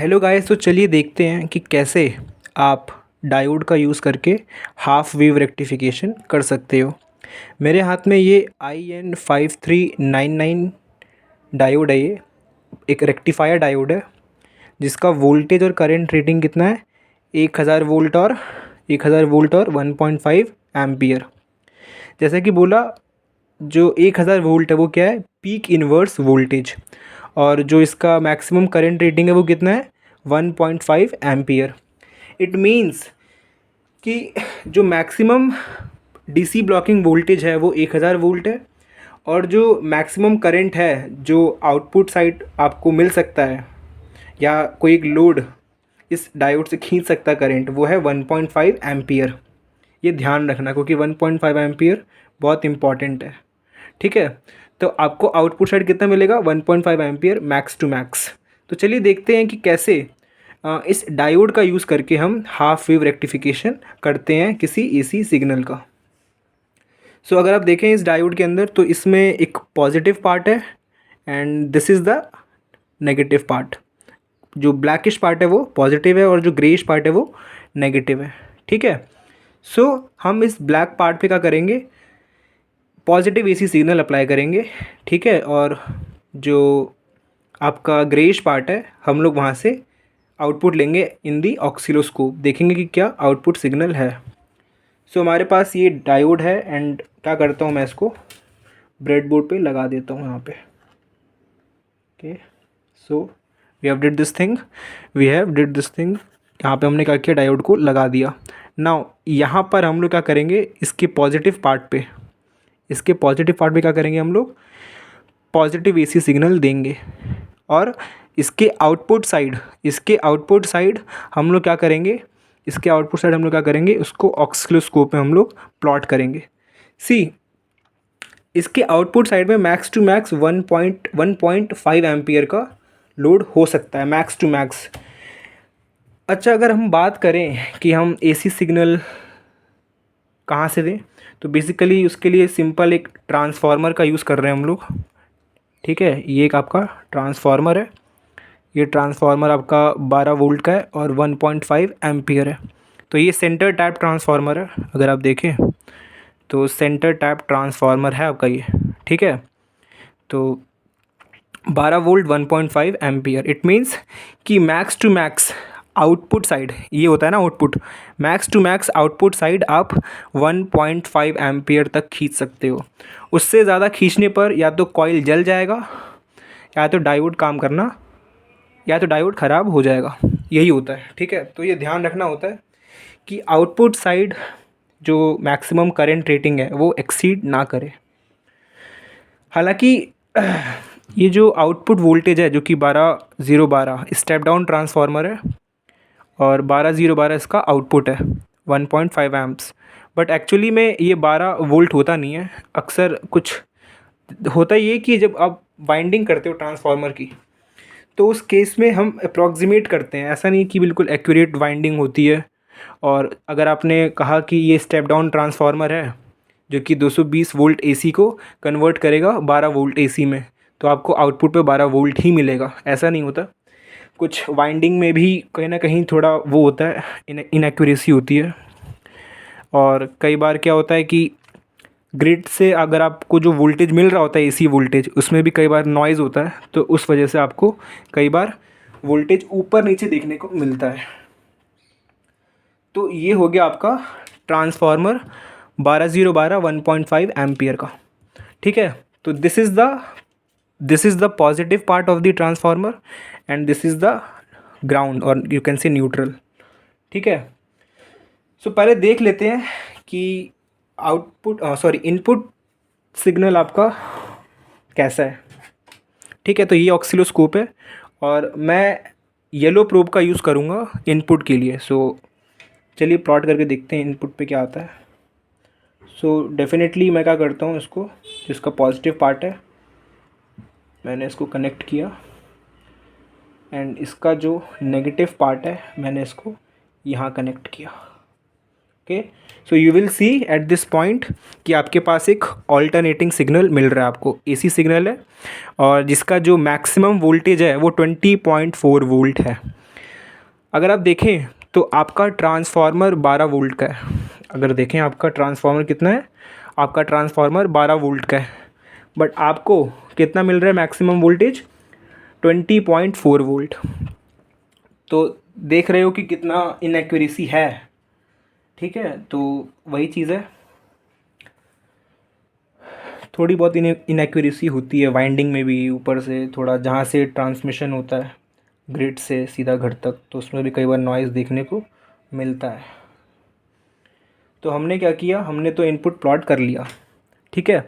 Hello guys, तो चलिए देखते हैं कि कैसे आप डायोड का यूज़ करके हाफ वेव रेक्टिफिकेशन कर सकते हो। मेरे हाथ में ये IN5399 डायोड है। ये एक रेक्टिफायर डायोड है जिसका वोल्टेज और करंट रेटिंग कितना है, 1000 वोल्ट और 1.5 एम्पियर। जैसे कि बोला, जो 1000 वोल्ट है वो क्या है, पीक इन्वर्स वोल्टेज, और जो इसका मैक्सिमम करंट रेटिंग है वो कितना है, 1.5 एम्पियर। इट मीन्स कि जो मैक्सिमम डीसी ब्लॉकिंग वोल्टेज है वो 1000 वोल्ट है, और जो मैक्सिमम करंट है जो आउटपुट साइड आपको मिल सकता है या कोई एक लोड इस डायोड से खींच सकता है करंट, वो है 1.5 एम्पियर। ये ध्यान रखना क्योंकि 1.5 एम्पियर बहुत इंपॉर्टेंट है। ठीक है, तो आपको आउटपुट साइड कितना मिलेगा, 1.5 एम्पियर मैक्स टू मैक्स। तो चलिए देखते हैं कि कैसे इस डायोड का यूज़ करके हम हाफ वेव रेक्टिफिकेशन करते हैं किसी एसी सिग्नल का। सो अगर आप देखें इस डायोड के अंदर, तो इसमें एक पॉजिटिव पार्ट है and this is the negative part. जो ब्लैकिश पार्ट है वो पॉजिटिव है और जो ग्रेइश पार्ट है वो नेगेटिव है। ठीक है, सो हम इस ब्लैक पार्ट पे क्या करेंगे, पॉजिटिव एसी सिग्नल अप्लाई करेंगे। ठीक है, और जो आपका ग्रेइश पार्ट है हम लोग वहाँ से आउटपुट लेंगे इन दी ऑक्सीलोस्कोप, देखेंगे कि क्या आउटपुट सिग्नल है। सो हमारे पास ये डायोड है एंड क्या करता हूँ मैं इसको ब्रेडबोर्ड पे लगा देता हूँ यहाँ पे। Okay, so we have did this thing. यहाँ पे हमने क्या किया, डायोड को लगा दिया। नाउ यहाँ पर हम लोग क्या करेंगे, इसके पॉजिटिव पार्ट पे क्या करेंगे, हम लोग पॉजिटिव एसी सिग्नल देंगे, और इसके आउटपुट साइड हम लोग क्या करेंगे, उसको ऑक्सीलोस्कोप में हम लोग प्लॉट करेंगे। सी, इसके आउटपुट साइड में मैक्स टू मैक्स 1.5 एम्पियर का लोड हो सकता है, मैक्स टू मैक्स। अच्छा, अगर हम बात करें कि हम एसी सिग्नल कहाँ से दें, तो बेसिकली उसके लिए सिंपल एक ट्रांसफार्मर का यूज़ कर रहे हैं हम लोग। ठीक है, ये एक आपका ट्रांसफार्मर है। ये ट्रांसफार्मर आपका 12 वोल्ट का है और 1.5 एम्पियर है। तो ये सेंटर टैप ट्रांसफार्मर है, अगर आप देखें तो सेंटर टैप ट्रांसफार्मर है आपका ये। ठीक है, तो 12 वोल्ट 1.5 एम्पियर, इट मीन्स कि max to max output side, ये होता है ना output, max to max output side आप 1.5 एम्पियर तक खींच सकते हो। उससे ज़्यादा खींचने पर या तो कॉइल जल जाएगा, या तो डायोड काम करना, या तो डायोड ख़राब हो जाएगा, यही होता है। ठीक है, तो ये ध्यान रखना होता है कि आउटपुट साइड जो मैक्सिमम करंट रेटिंग है वो एक्सीड ना करे। हालांकि ये जो आउटपुट वोल्टेज है जो कि 12012 स्टेप डाउन ट्रांसफार्मर है, और 12012 इसका आउटपुट है 1.5 एम्प्स, बट एक्चुअली में ये 12 वोल्ट होता नहीं है। अक्सर कुछ होता ये कि जब आप वाइंडिंग करते हो ट्रांसफार्मर की, तो उस केस में हम अप्रॉक्सीमेट करते हैं, ऐसा नहीं कि बिल्कुल एक्यूरेट वाइंडिंग होती है। और अगर आपने कहा कि ये स्टेप डाउन ट्रांसफार्मर है जो कि 220 वोल्ट एसी को कन्वर्ट करेगा 12 वोल्ट एसी में, तो आपको आउटपुट पे 12 वोल्ट ही मिलेगा, ऐसा नहीं होता। कुछ वाइंडिंग में भी कहीं ना कहीं थोड़ा वो होता है, इनएक्यूरेसी होती है। और कई बार क्या होता है कि ग्रिड से अगर आपको जो वोल्टेज मिल रहा होता है एसी वोल्टेज, उसमें भी कई बार नॉइज़ होता है, तो उस वजह से आपको कई बार वोल्टेज ऊपर नीचे देखने को मिलता है। तो ये हो गया आपका ट्रांसफार्मर 12012 1.5 एम्पियर का। ठीक है, तो this is the positive part of the transformer and this is the ground, और यू कैन से न्यूट्रल। ठीक है, सो पहले देख लेते हैं कि इनपुट सिग्नल आपका कैसा है। ठीक है, तो ये ऑक्सीलोस्कोप है और मैं येलो प्रोब का यूज़ करूँगा इनपुट के लिए। सो चलिए प्लॉट करके देखते हैं इनपुट पे क्या आता है। सो डेफिनेटली मैं क्या करता हूँ, इसको जिसका पॉजिटिव पार्ट है मैंने इसको कनेक्ट किया, एंड इसका जो नेगेटिव पार्ट है मैंने इसको यहाँ कनेक्ट किया। Okay, so you will see at this point कि आपके पास एक ऑल्टरनेटिंग सिग्नल मिल रहा है, आपको एसी सिग्नल है, और जिसका जो मैक्सिमम वोल्टेज है वो 20.4 वोल्ट है। अगर आप देखें तो आपका ट्रांसफार्मर 12 वोल्ट का है। अगर देखें आपका ट्रांसफार्मर कितना है, आपका ट्रांसफार्मर 12 वोल्ट का है, बट आपको कितना मिल रहा है मैक्सिमम वोल्टेज 20.4 वोल्ट। तो देख रहे हो कि कितना इनएक्यूरेसी है। ठीक है, तो वही चीज़ है, थोड़ी बहुत इनएक्यूरेसी होती है वाइंडिंग में भी, ऊपर से थोड़ा जहाँ से ट्रांसमिशन होता है ग्रिड से सीधा घर तक, तो उसमें भी कई बार नॉइज़ देखने को मिलता है। तो हमने क्या किया, हमने तो इनपुट प्लॉट कर लिया। ठीक है,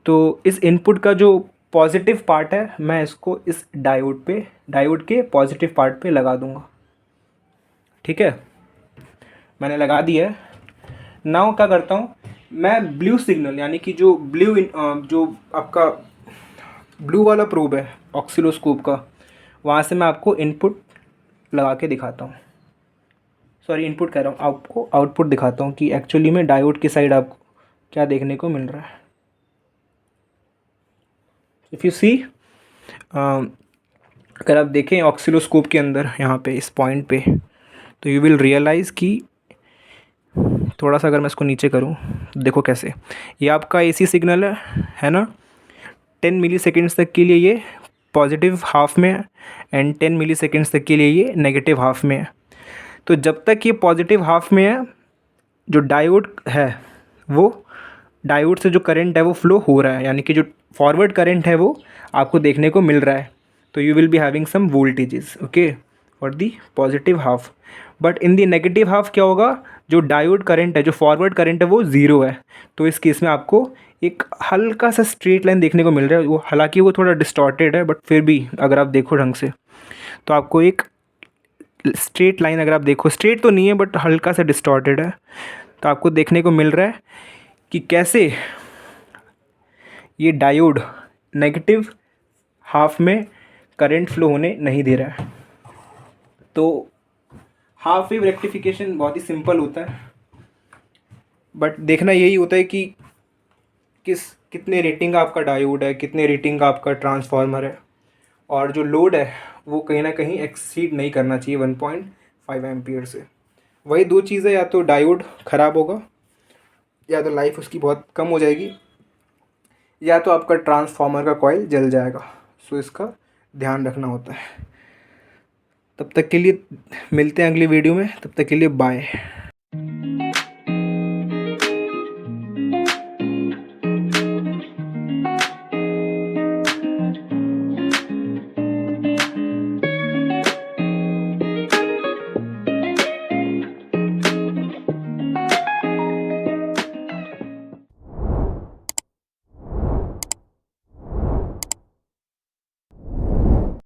तो इस इनपुट का जो पॉजिटिव पार्ट है मैं इसको इस डायोड के पॉजिटिव पार्ट पे लगा दूंगा। ठीक है, मैंने लगा दिया है। नाउ क्या करता हूँ, मैं ब्लू सिग्नल यानी कि जो जो आपका ब्लू वाला प्रोब है ऑक्सीलोस्कोप का, वहाँ से मैं आपको इनपुट लगा के दिखाता हूँ, सॉरी इनपुट कह रहा हूँ, आपको आउटपुट दिखाता हूँ कि एक्चुअली में डायोड की साइड आपको क्या देखने को मिल रहा है। इफ़ यू सी, अगर आप देखें ऑक्सीलोस्कोप के अंदर यहाँ पे इस पॉइंट पे, तो यू विल रियलाइज़ कि थोड़ा सा अगर मैं इसको नीचे करूँ, देखो कैसे ये आपका एसी सिग्नल है ना। 10 मिली सेकेंड्स तक के लिए ये पॉजिटिव हाफ में है एंड 10 मिली सेकेंड्स तक के लिए ये नेगेटिव हाफ में है। तो जब तक ये पॉजिटिव हाफ में है, जो डायोड है वो, डायोड से जो करंट है वो फ्लो हो रहा है, यानी कि जो फॉरवर्ड करंट है वो आपको देखने को मिल रहा है। तो you will be having some voltages okay for the positive half. But in the negative half क्या होगा, जो डायोड करंट है, जो फॉरवर्ड करंट है वो ज़ीरो है। तो इस केस में आपको एक हल्का सा स्ट्रेट लाइन देखने को मिल रहा है, वो हालांकि वो थोड़ा डिस्टॉर्टेड है, बट फिर भी अगर आप देखो ढंग से तो आपको एक स्ट्रेट लाइन, अगर आप देखो स्ट्रेट तो नहीं है बट हल्का सा डिस्टॉर्टेड है, तो आपको देखने को मिल रहा है कि कैसे ये डायोड नेगेटिव हाफ में करंट फ्लो होने नहीं दे रहा है। तो हाफ वेव रेक्टिफिकेशन बहुत ही सिंपल होता है, बट देखना यही होता है कि कितने रेटिंग का आपका डायोड है, कितने रेटिंग का आपका ट्रांसफार्मर है, और जो लोड है वो कहीं ना कहीं एक्सीड नहीं करना चाहिए 1.5 एम्पियर से। वही दो चीज़ें, या तो डायोड ख़राब होगा, या तो लाइफ उसकी बहुत कम हो जाएगी, या तो आपका ट्रांसफार्मर का कॉइल जल जाएगा। सो इसका ध्यान रखना होता है। तब तक के लिए मिलते हैं अगली वीडियो में, तब तक के लिए बाय।